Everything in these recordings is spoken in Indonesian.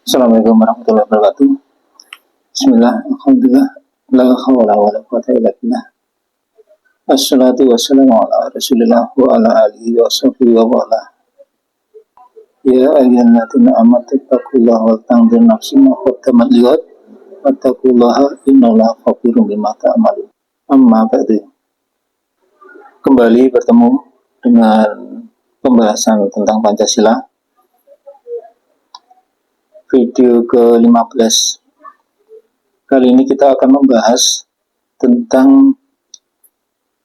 Assalamualaikum warahmatullahi wabarakatuh. Bismillah, alhamdulillah, la hawla wa la quwwata illa billah. Assalatu wassalamu ala rasulillah wa ala alihi wa sahbihi wa wala. Ya ayyuhalladzina amanu taqullaha wa tanzur nafsun ma qaddamat lighad wattaqullaha innallaha khabirun bima ta'malun. Amma ba'du. Kembali bertemu dengan pembahasan tentang Pancasila. Video ke-15. Kali ini kita akan membahas tentang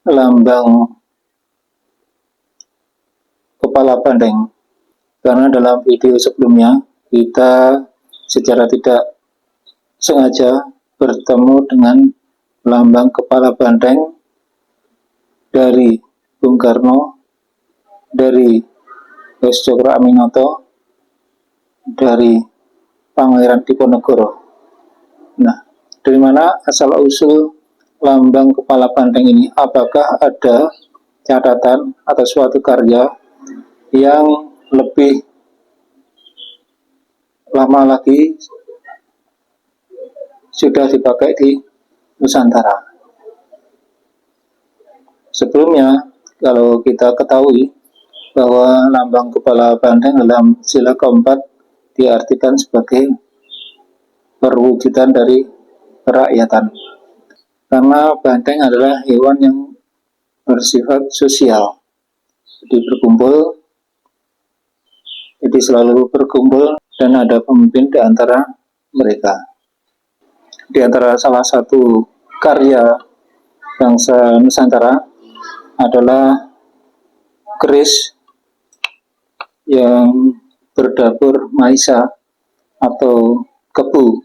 lambang kepala bandeng. Karena dalam video sebelumnya kita secara tidak sengaja bertemu dengan lambang kepala bandeng dari Bung Karno, dari Gus Cokro Aminoto, dari Pangeran Diponegoro. Nah, dari mana asal-usul lambang kepala bandeng ini? Apakah ada catatan atau suatu karya yang lebih lama lagi sudah dipakai di Nusantara? Sebelumnya, kalau kita ketahui bahwa lambang kepala bandeng dalam sila keempat diartikan sebagai perwujudan dari kerakyatan. Karena bandeng adalah hewan yang bersifat sosial. Jadi berkumpul, jadi selalu berkumpul dan ada pemimpin di antara mereka. Di antara salah satu karya bangsa Nusantara adalah keris yang berdapur maisa atau kebu.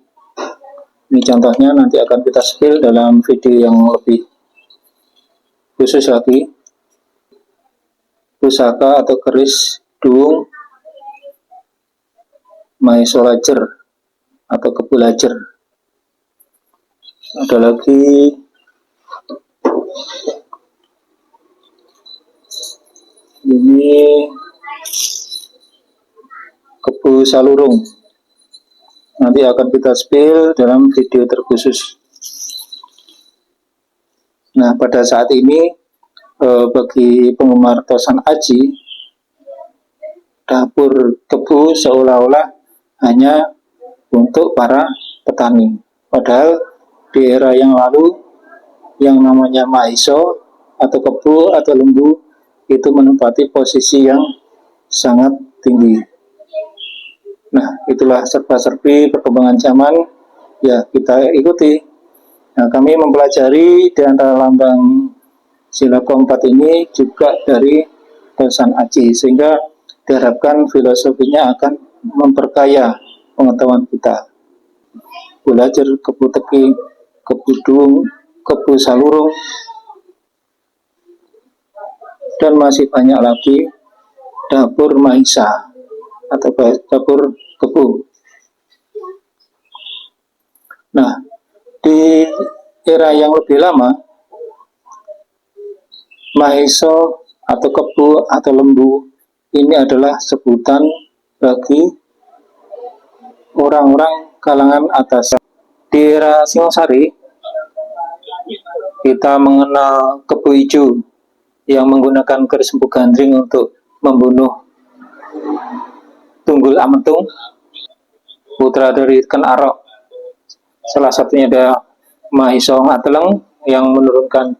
Ini contohnya nanti akan kita spill dalam video yang lebih khusus lagi. Pusaka atau keris duung maisolajer atau kebu lajer. Ada lagi ini kebu salurung. Nanti akan kita spill dalam video terkhusus. Nah, pada saat ini bagi penggemar tosan aji, dapur kebu seolah-olah hanya untuk para petani. Padahal di era yang lalu yang namanya maiso atau kebu atau lembu itu menempati posisi yang sangat tinggi. Nah, itulah serba-serbi perkembangan zaman, ya kita ikuti. Nah, kami mempelajari di antara lambang sila keempat ini juga dari tosan aji, sehingga diharapkan filosofinya akan memperkaya pengetahuan kita. Belajar kebu teki, kebu duung, kebu salurung, dan masih banyak lagi dapur maisa atau dapur kebu. Nah, di era yang lebih lama, maiso atau kebu atau lembu ini adalah sebutan bagi orang-orang kalangan atas. Di era Singosari, kita mengenal kebu hijau yang menggunakan keris empu gandring untuk membunuh Tunggul Ametung, putra dari Ken Arok. Salah satunya ada Mahiso Ngateleng yang menurunkan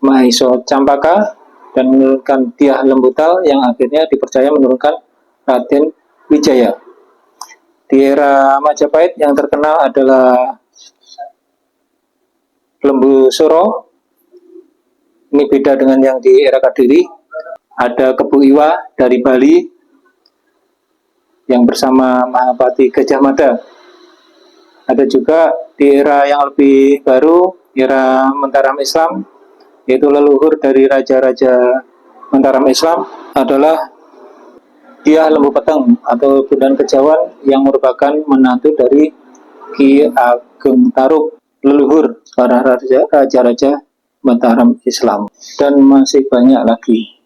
Mahiso Campaka dan menurunkan Dyah Lembutal yang akhirnya dipercaya menurunkan Raden Wijaya. Di era Majapahit yang terkenal adalah Lembu Suro. Ini beda dengan yang di era Kadiri. Ada Kebu Iwa dari Bali yang bersama Mahapati Gajah Mada. Ada juga di era yang lebih baru, era Mataram Islam, yaitu leluhur dari raja-raja Mataram Islam adalah Dyah Lembu Peteng atau Bondan Kejawan yang merupakan menantu dari Ki Ageng Tarub, leluhur para raja-raja Mataram Islam, dan masih banyak lagi.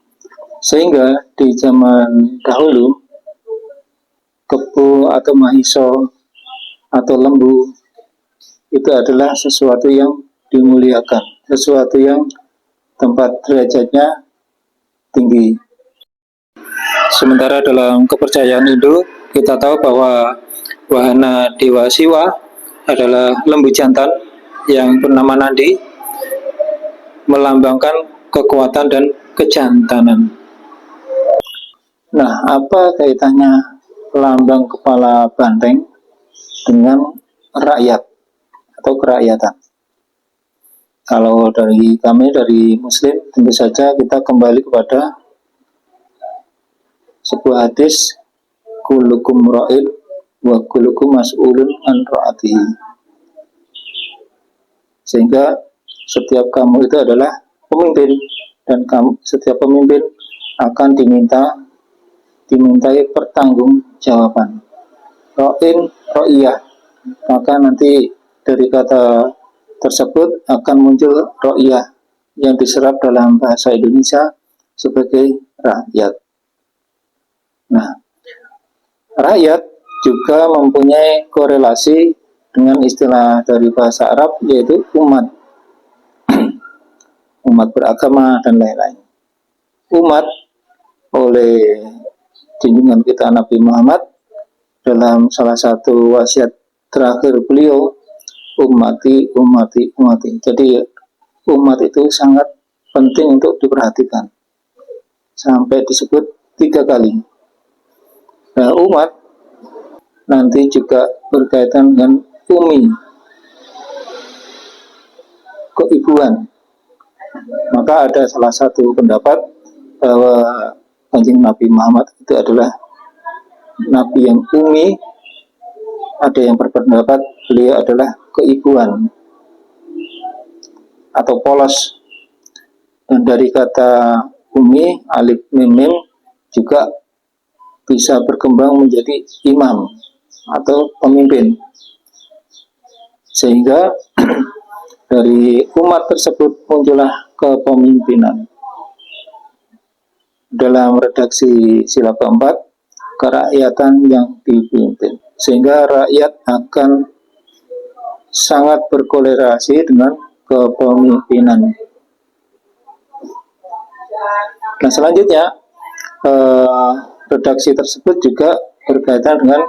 Sehingga di zaman dahulu kebu atau maiso atau lembu itu adalah sesuatu yang dimuliakan, sesuatu yang tempat derajatnya tinggi. Sementara dalam kepercayaan Hindu, kita tahu bahwa wahana Dewa Siwa adalah lembu jantan yang bernama Nandi, melambangkan kekuatan dan kejantanan. Nah, apa kaitannya lambang kepala banteng dengan rakyat atau kerakyatan? Kalau dari kami, dari Muslim, tentu saja kita kembali kepada sebuah hadis, kullukum ra'in wa kullukum mas'ulun an ra'atihi. Sehingga setiap kamu itu adalah pemimpin, dan kamu, setiap pemimpin akan dimintai pertanggungjawaban. Ra'in, ra'iyah, maka nanti dari kata tersebut akan muncul ra'iyah yang diserap dalam bahasa Indonesia sebagai rakyat. Nah, rakyat juga mempunyai korelasi dengan istilah dari bahasa Arab, yaitu umat. Umat beragama dan lain-lain. Umat oleh junjungan kita Nabi Muhammad dalam salah satu wasiat terakhir beliau, ummati, ummati, ummati. Jadi umat itu sangat penting untuk diperhatikan. Sampai disebut 3 kali. Nah, umat nanti juga berkaitan dengan umi, keibuan. Maka ada salah satu pendapat bahwa Kanjeng Nabi Muhammad itu adalah Nabi yang umi. Ada yang berpendapat beliau adalah keibuan atau polos. Dan dari kata umi, alif mim mim, juga bisa berkembang menjadi imam atau pemimpin, sehingga dari umat tersebut muncullah kepemimpinan. Dalam redaksi sila keempat, kerakyatan yang dipimpin, sehingga rakyat akan sangat berkorelasi dengan kepemimpinan. Nah, selanjutnya redaksi tersebut juga berkaitan dengan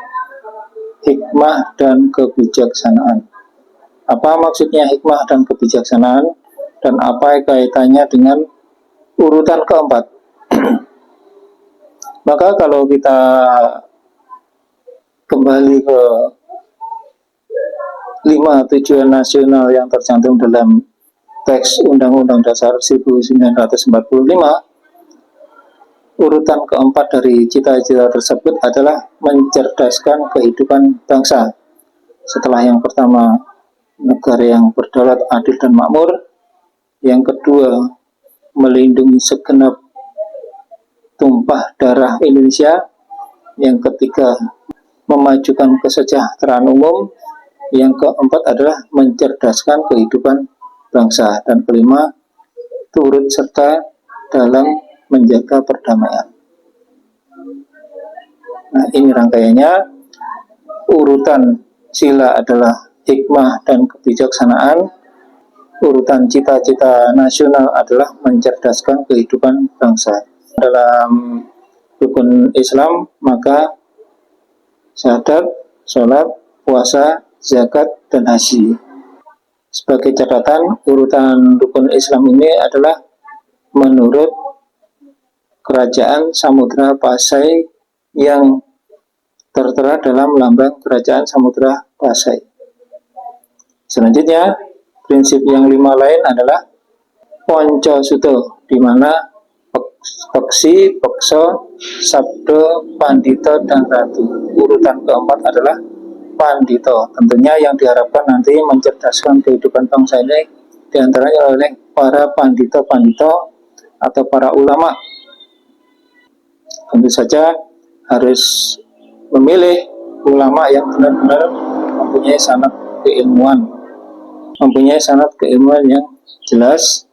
hikmah dan kebijaksanaan. Apa maksudnya hikmah dan kebijaksanaan, dan apa kaitannya dengan urutan keempat? Maka kalau kita kembali ke 5 tujuan nasional yang tercantum dalam teks Undang-Undang Dasar 1945, urutan keempat dari cita-cita tersebut adalah mencerdaskan kehidupan bangsa. Setelah yang pertama, negara yang berdaulat, adil, dan makmur. Yang kedua, melindungi segenap tumpah darah Indonesia. Yang ketiga, memajukan kesejahteraan umum. Yang keempat adalah mencerdaskan kehidupan bangsa. Dan kelima, turut serta dalam menjaga perdamaian. Nah, ini rangkaiannya. Urutan sila adalah hikmah dan kebijaksanaan. Urutan cita-cita nasional adalah mencerdaskan kehidupan bangsa. Dalam rukun Islam, maka syahadat, sholat, puasa, zakat, dan haji. Sebagai catatan, urutan rukun Islam ini adalah menurut Kerajaan Samudra Pasai yang tertera dalam lambang Kerajaan Samudra Pasai. Selanjutnya, prinsip yang 5 lain adalah Ponco Suto, di mana Peksi, Pekso, Sabdo, Pandito, dan Ratu. Urutan keempat adalah Pandito. Tentunya yang diharapkan nanti mencerdaskan kehidupan bangsa ini diantaranya oleh para pandito-pandito atau para ulama. Tentu saja harus memilih ulama yang benar-benar mempunyai sanad keilmuan yang jelas.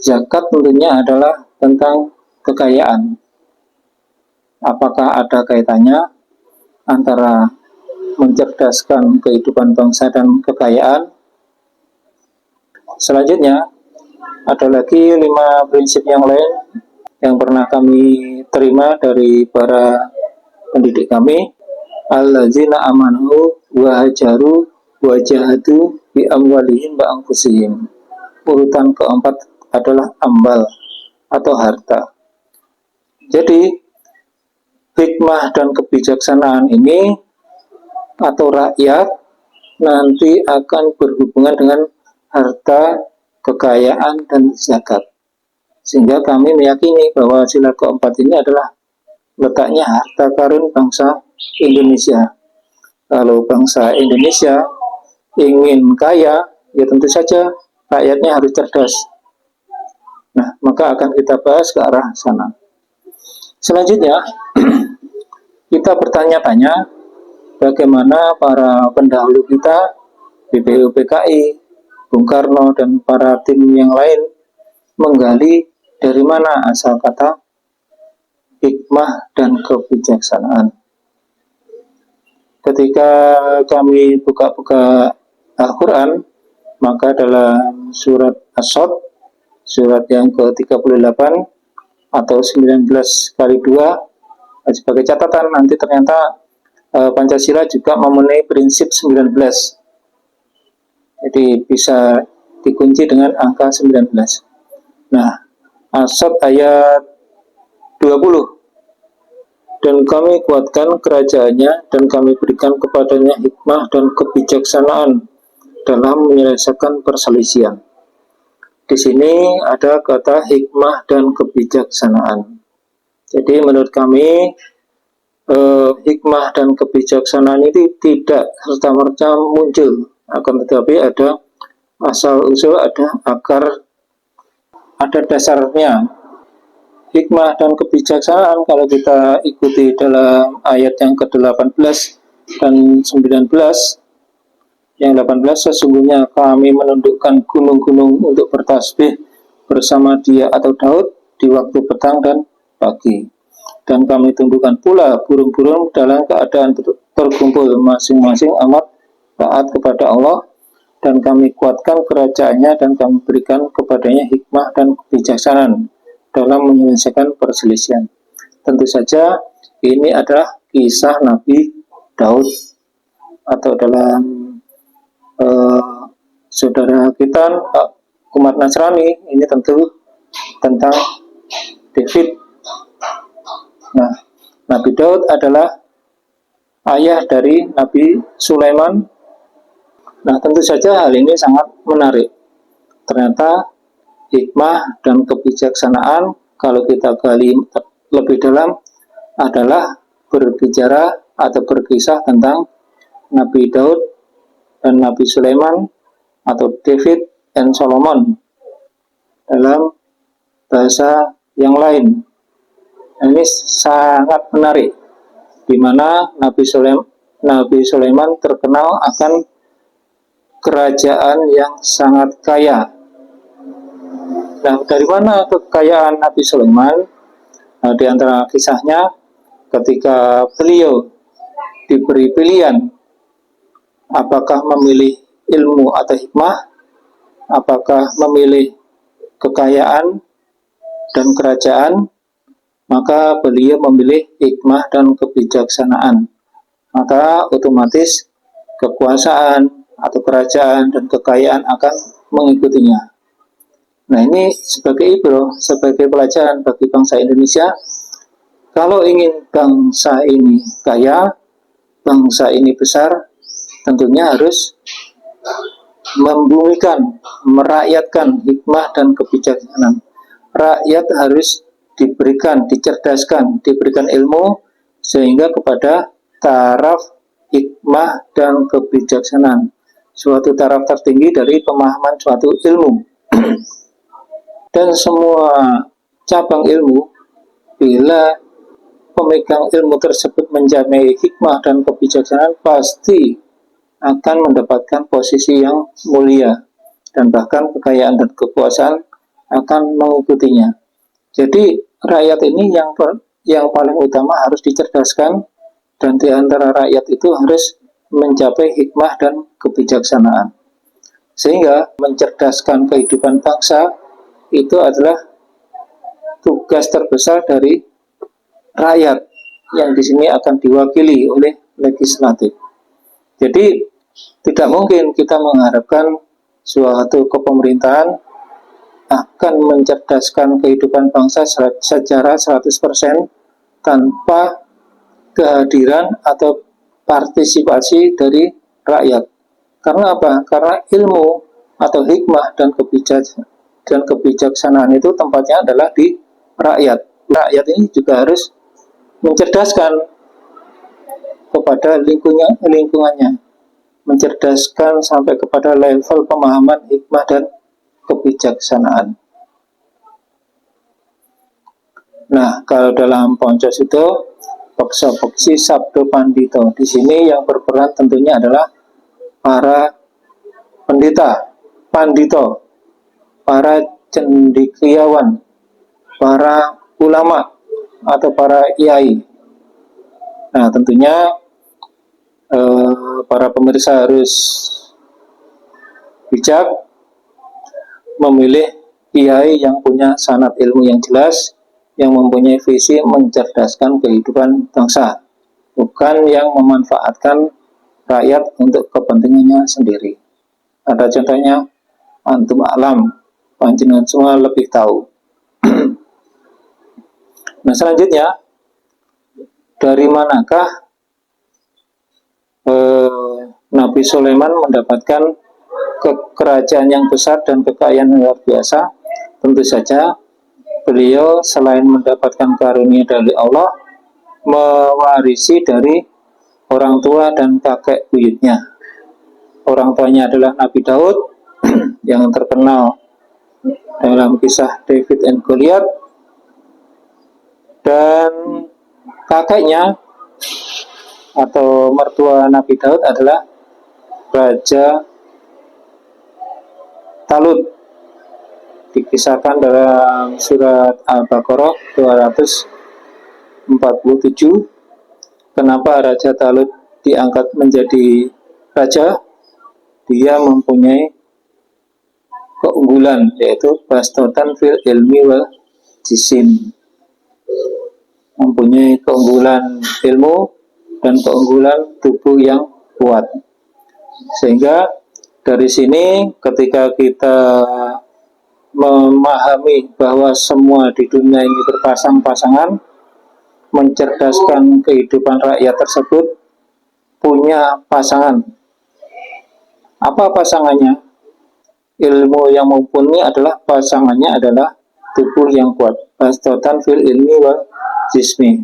Zakat tentunya adalah tentang kekayaan. apakah ada kaitannya antara mencerdaskan kehidupan bangsa dan kekayaan? Selanjutnya, ada lagi 5 prinsip yang lain yang pernah kami terima dari para pendidik kami. Allazina amanu wa hajaru wa jahadu bi amwalihim wa anfusihim. Urutan keempat adalah ambal atau harta. Jadi hikmah dan kebijaksanaan ini atau rakyat nanti akan berhubungan dengan harta, kekayaan, dan zakat. Sehingga kami meyakini bahwa sila keempat ini adalah letaknya harta karun bangsa Indonesia. Kalau bangsa Indonesia ingin kaya, ya tentu saja rakyatnya harus cerdas. Nah, maka akan kita bahas ke arah sana. Selanjutnya, kita bertanya-tanya bagaimana para pendahulu kita, BPUPKI, Bung Karno, dan para tim yang lain menggali dari mana asal kata hikmah dan kebijaksanaan. Ketika kami buka-buka Al-Quran, maka dalam surat As-Sod, surat yang ke-38 atau 19 kali 2, sebagai catatan nanti ternyata Pancasila juga memenuhi prinsip 19. Jadi bisa dikunci dengan angka 19. Nah, As-Sod ayat 20. Dan kami kuatkan kerajaannya dan kami berikan kepadanya hikmah dan kebijaksanaan dalam menyelesaikan perselisihan. Di sini ada kata hikmah dan kebijaksanaan. Jadi menurut kami hikmah dan kebijaksanaan ini tidak serta-merta muncul, akan tetapi ada asal-usul, ada akar, ada dasarnya. Hikmah dan kebijaksanaan kalau kita ikuti dalam ayat yang ke-18 dan 19. Yang 18, sesungguhnya kami menundukkan gunung-gunung untuk bertasbih bersama dia atau Daud di waktu petang dan pagi. Dan kami tundukkan pula burung-burung dalam keadaan terkumpul masing-masing amat taat kepada Allah. Dan kami kuatkan kerajaannya dan kami berikan kepadanya hikmah dan kebijaksanaan dalam menyelesaikan perselisihan. Tentu saja ini adalah kisah Nabi Daud, atau dalam saudara kita umat Nasrani ini tentu tentang David. Nah, Nabi Daud adalah ayah dari Nabi Sulaiman. Nah, tentu saja hal ini sangat menarik. Ternyata hikmah dan kebijaksanaan kalau kita gali lebih dalam adalah berbicara atau berkisah tentang Nabi Daud dan Nabi Sulaiman atau David and Solomon dalam bahasa yang lain. Ini sangat menarik, di mana Nabi Sulaiman terkenal akan kerajaan yang sangat kaya. Nah, dari mana kekayaan Nabi Sulaiman? Nah, di antara kisahnya, ketika beliau diberi pilihan apakah memilih ilmu atau hikmah, apakah memilih kekayaan dan kerajaan, maka beliau memilih hikmah dan kebijaksanaan. Maka otomatis kekuasaan atau kerajaan dan kekayaan akan mengikutinya. Nah, ini sebagai ibroh, sebagai pelajaran bagi bangsa Indonesia. Kalau ingin bangsa ini kaya, bangsa ini besar, tentunya harus membumikan, merakyatkan hikmah dan kebijaksanaan. Rakyat harus diberikan, dicerdaskan, diberikan ilmu, sehingga kepada taraf hikmah dan kebijaksanaan, suatu taraf tertinggi dari pemahaman suatu ilmu. Dan semua cabang ilmu, bila pemegang ilmu tersebut menjamai hikmah dan kebijaksanaan, pasti akan mendapatkan posisi yang mulia, dan bahkan kekayaan dan kekuasaan akan mengikutinya. Jadi rakyat ini yang yang paling utama harus dicerdaskan, dan di antara rakyat itu harus mencapai hikmah dan kebijaksanaan. Sehingga mencerdaskan kehidupan bangsa itu adalah tugas terbesar dari rakyat yang di sini akan diwakili oleh legislatif. Jadi tidak mungkin kita mengharapkan suatu kepemerintahan akan mencerdaskan kehidupan bangsa secara 100% tanpa kehadiran atau partisipasi dari rakyat. Karena apa? Karena ilmu atau hikmah dan kebijaksanaan itu tempatnya adalah di rakyat. Rakyat ini juga harus mencerdaskan kepada lingkungannya, mencerdaskan sampai kepada level pemahaman hikmah dan kebijaksanaan. Nah, kalau dalam Poncos itu Peksa Peksi Sabdo Pandito. Di sini yang berperan tentunya adalah para pendeta, pandito, para cendekiawan, para ulama atau para kiai. Nah, tentunya para pemirsa harus bijak memilih kiai yang punya sanad ilmu yang jelas, yang mempunyai visi mencerdaskan kehidupan bangsa, bukan yang memanfaatkan rakyat untuk kepentingannya sendiri. Ada contohnya, antum alam, panjenengan semua lebih tahu. Nah, selanjutnya, dari manakah Nabi Sulaiman mendapatkan kerajaan yang besar dan kekayaan yang luar biasa? Tentu saja beliau selain mendapatkan karunia dari Allah, mewarisi dari orang tua dan kakek buyutnya. Orang tuanya adalah Nabi Daud yang terkenal dalam kisah David and Goliath, dan kakeknya atau mertua Nabi Daud adalah Raja Talut. Dikisahkan dalam surat Al-Baqarah 247. Kenapa Raja Talut diangkat menjadi raja? Dia mempunyai keunggulan, yaitu bastotan fil ilmi wal jisim, mempunyai keunggulan ilmu dan keunggulan tubuh yang kuat. Sehingga dari sini ketika kita memahami bahwa semua di dunia ini berpasang-pasangan, mencerdaskan kehidupan rakyat tersebut punya pasangan. Apa pasangannya? Ilmu yang mumpuni adalah pasangannya adalah tubuh yang kuat. Bastotan fil ilmi wal jismi.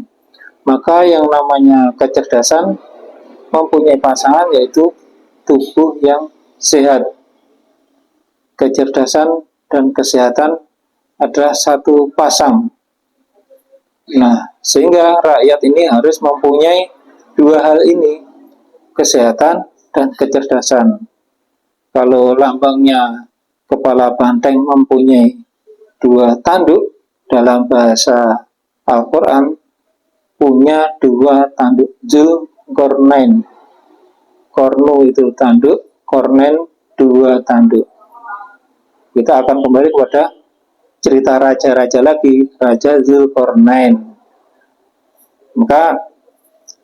Maka yang namanya kecerdasan mempunyai pasangan, yaitu tubuh yang sehat. Kecerdasan dan kesehatan adalah satu pasang. Nah, sehingga rakyat ini harus mempunyai dua hal ini, kesehatan dan kecerdasan. Kalau lambangnya kepala banteng mempunyai dua tanduk, dalam bahasa Al-Quran punya dua tanduk, Zulkarnain. Kornu itu tanduk, kornen dua tanduk. Kita akan kembali kepada cerita raja-raja lagi, Raja Zulkarnain. Maka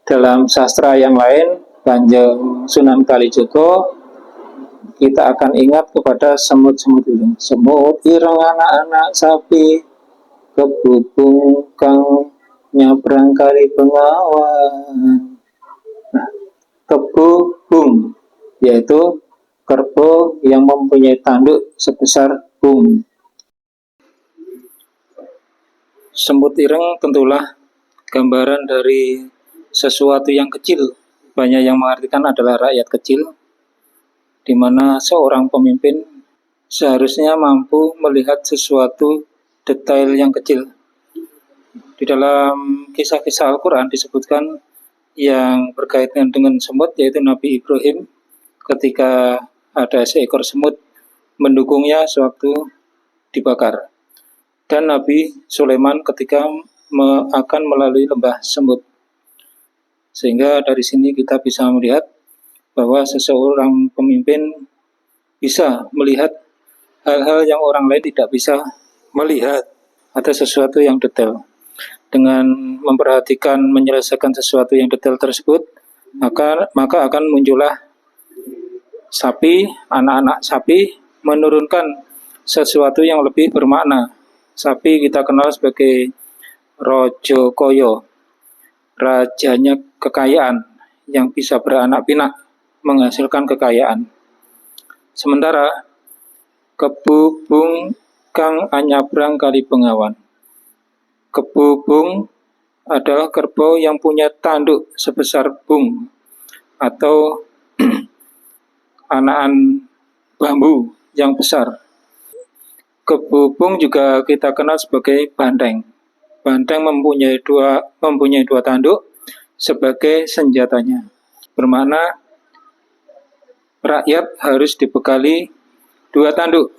dalam sastra yang lain, Kanjeng Sunan Kalijogo, kita akan ingat kepada semut-semut itu. Semut ireng anak-anak sapi, kebubung kang nyabrang kali bengawan. Nah, kebubung yaitu kerbau yang mempunyai tanduk sebesar bung. Semut ireng tentulah gambaran dari sesuatu yang kecil. Banyak yang mengartikan adalah rakyat kecil, di mana seorang pemimpin seharusnya mampu melihat sesuatu detail yang kecil. Di dalam kisah-kisah Al-Quran disebutkan yang berkaitan dengan semut, yaitu Nabi Ibrahim ketika ada seekor semut mendukungnya sewaktu dibakar. Dan Nabi Sulaiman ketika akan melalui lembah semut. Sehingga dari sini kita bisa melihat bahwa seseorang pemimpin bisa melihat hal-hal yang orang lain tidak bisa melihat, atau sesuatu yang detail. Dengan memperhatikan, menyelesaikan sesuatu yang detail tersebut, maka akan muncullah sapi, anak-anak sapi menurunkan sesuatu yang lebih bermakna. Sapi kita kenal sebagai Rojo Koyo, rajanya kekayaan yang bisa beranak pinak, menghasilkan kekayaan. Sementara kebubung kang anyabrang kali Bengawan. Kebubung adalah kerbau yang punya tanduk sebesar bung atau anakan bambu yang besar. Kebubung juga kita kenal sebagai banteng. Banteng mempunyai dua tanduk sebagai senjatanya. Bermakna rakyat harus dibekali dua tanduk,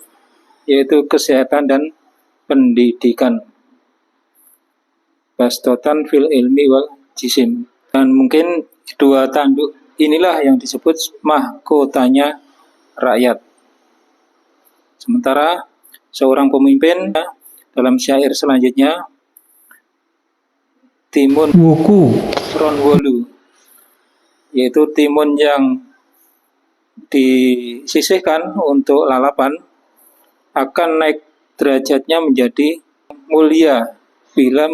yaitu kesehatan dan pendidikan. Bastotan fil ilmi wal jisim. Dan mungkin dua tanduk inilah yang disebut mahkotanya rakyat. Sementara seorang pemimpin dalam syair selanjutnya, timun wuku ron wolu, yaitu timun yang disisihkan untuk lalapan akan naik derajatnya menjadi mulia bila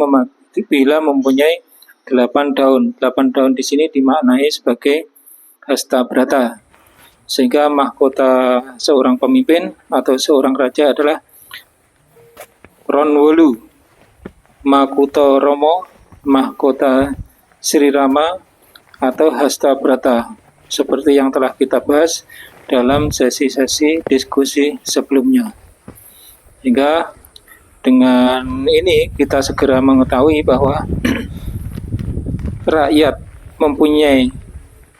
mempunyai 8 daun. 8 daun di sini dimaknai sebagai hasta brata. Sehingga mahkota seorang pemimpin atau seorang raja adalah Ronwolu, Makuto Romo, mahkota Sri Rama atau hasta brata, seperti yang telah kita bahas dalam sesi-sesi diskusi sebelumnya. Hingga dengan ini kita segera mengetahui bahwa rakyat mempunyai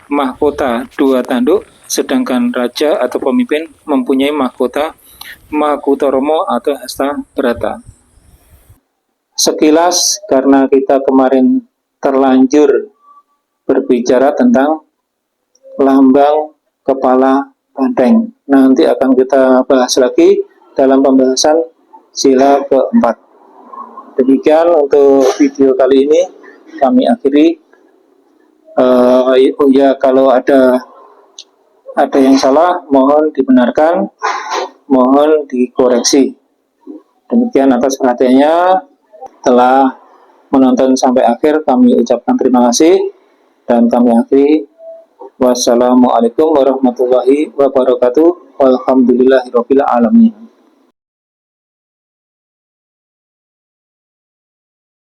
mahkota dua tanduk, sedangkan raja atau pemimpin mempunyai mahkota Makuto Romo atau hasta brata. Sekilas karena kita kemarin terlanjur berbicara tentang lambang kepala banteng. Nanti akan kita bahas lagi dalam pembahasan sila keempat. Demikian untuk video kali ini kami akhiri. Kalau ada yang salah mohon dibenarkan, mohon dikoreksi. Demikian atas perhatiannya, telah menonton sampai akhir kami ucapkan terima kasih dan kami akhiri. Wassalamualaikum warahmatullahi wabarakatuh. Walhamdulillahirabbil alamin.